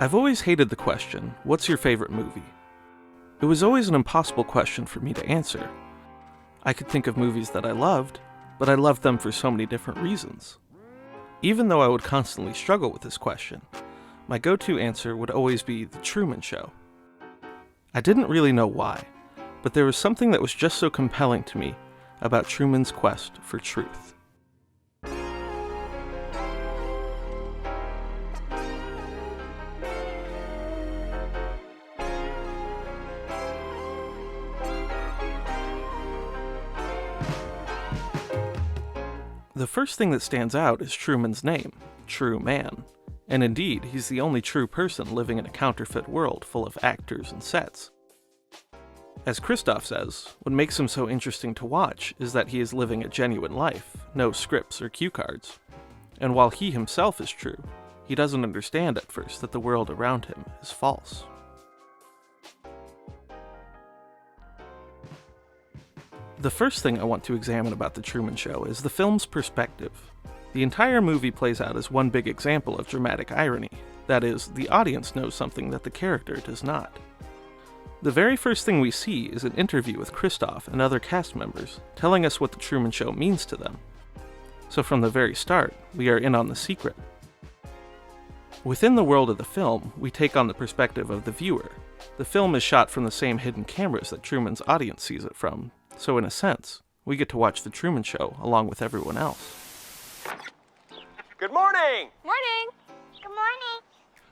I've always hated the question, what's your favorite movie? It was always an impossible question for me to answer. I could think of movies that I loved, but I loved them for so many different reasons. Even though I would constantly struggle with this question, my go-to answer would always be The Truman Show. I didn't really know why, but there was something that was just so compelling to me about Truman's quest for truth. The first thing that stands out is Truman's name, True Man. And indeed, he's the only true person living in a counterfeit world full of actors and sets. As Christoph says, what makes him so interesting to watch is that he is living a genuine life, no scripts or cue cards. And while he himself is true, he doesn't understand at first that the world around him is false. The first thing I want to examine about The Truman Show is the film's perspective. The entire movie plays out as one big example of dramatic irony. That is, the audience knows something that the character does not. The very first thing we see is an interview with Christoph and other cast members, telling us what The Truman Show means to them. So from the very start, we are in on the secret. Within the world of the film, we take on the perspective of the viewer. The film is shot from the same hidden cameras that Truman's audience sees it from, so in a sense, we get to watch The Truman Show along with everyone else. Good morning! Morning! Good morning.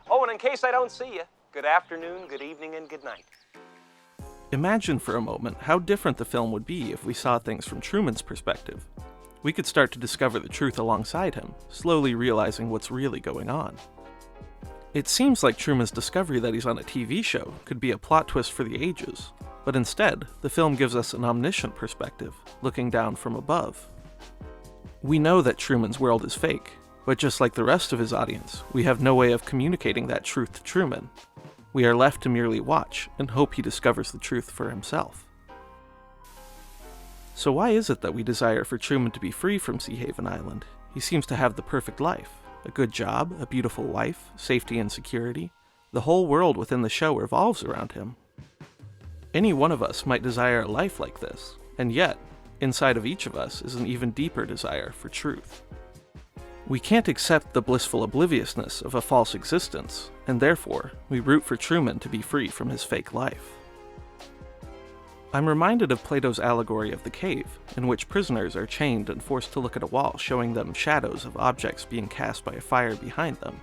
Oh, and in case I don't see you, good afternoon, good evening, and good night. Imagine for a moment how different the film would be if we saw things from Truman's perspective. We could start to discover the truth alongside him, slowly realizing what's really going on. It seems like Truman's discovery that he's on a TV show could be a plot twist for the ages, but instead, the film gives us an omniscient perspective, looking down from above. We know that Truman's world is fake, but just like the rest of his audience, we have no way of communicating that truth to Truman. We are left to merely watch and hope he discovers the truth for himself. So why is it that we desire for Truman to be free from Sea Haven Island? He seems to have the perfect life. A good job, a beautiful wife, safety and security. The whole world within the show revolves around him. Any one of us might desire a life like this, and yet, inside of each of us is an even deeper desire for truth. We can't accept the blissful obliviousness of a false existence, and therefore, we root for Truman to be free from his fake life. I'm reminded of Plato's allegory of the cave, in which prisoners are chained and forced to look at a wall showing them shadows of objects being cast by a fire behind them.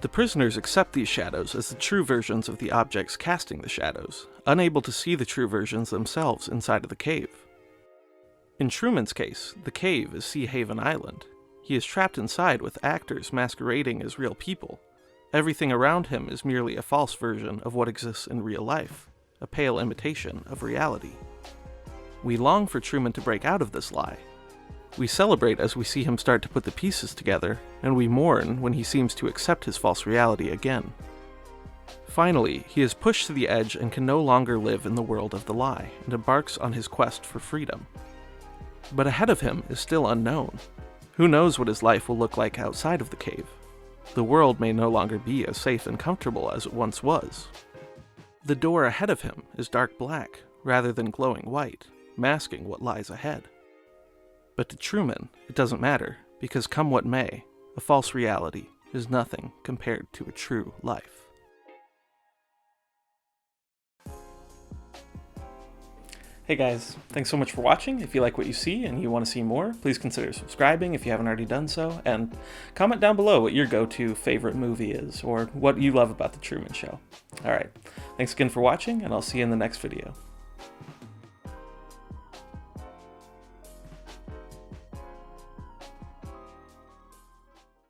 The prisoners accept these shadows as the true versions of the objects casting the shadows, unable to see the true versions themselves inside of the cave. In Truman's case, the cave is Sea Haven Island. He is trapped inside with actors masquerading as real people. Everything around him is merely a false version of what exists in real life, a pale imitation of reality. We long for Truman to break out of this lie. We celebrate as we see him start to put the pieces together, and we mourn when he seems to accept his false reality again. Finally, he is pushed to the edge and can no longer live in the world of the lie, and embarks on his quest for freedom. But ahead of him is still unknown. Who knows what his life will look like outside of the cave? The world may no longer be as safe and comfortable as it once was. The door ahead of him is dark black, rather than glowing white, masking what lies ahead. But to Truman, it doesn't matter, because come what may, a false reality is nothing compared to a true life. Hey guys, thanks so much for watching. If you like what you see and you want to see more, please consider subscribing if you haven't already done so, and comment down below what your go-to favorite movie is, or what you love about The Truman Show. Alright, thanks again for watching, and I'll see you in the next video.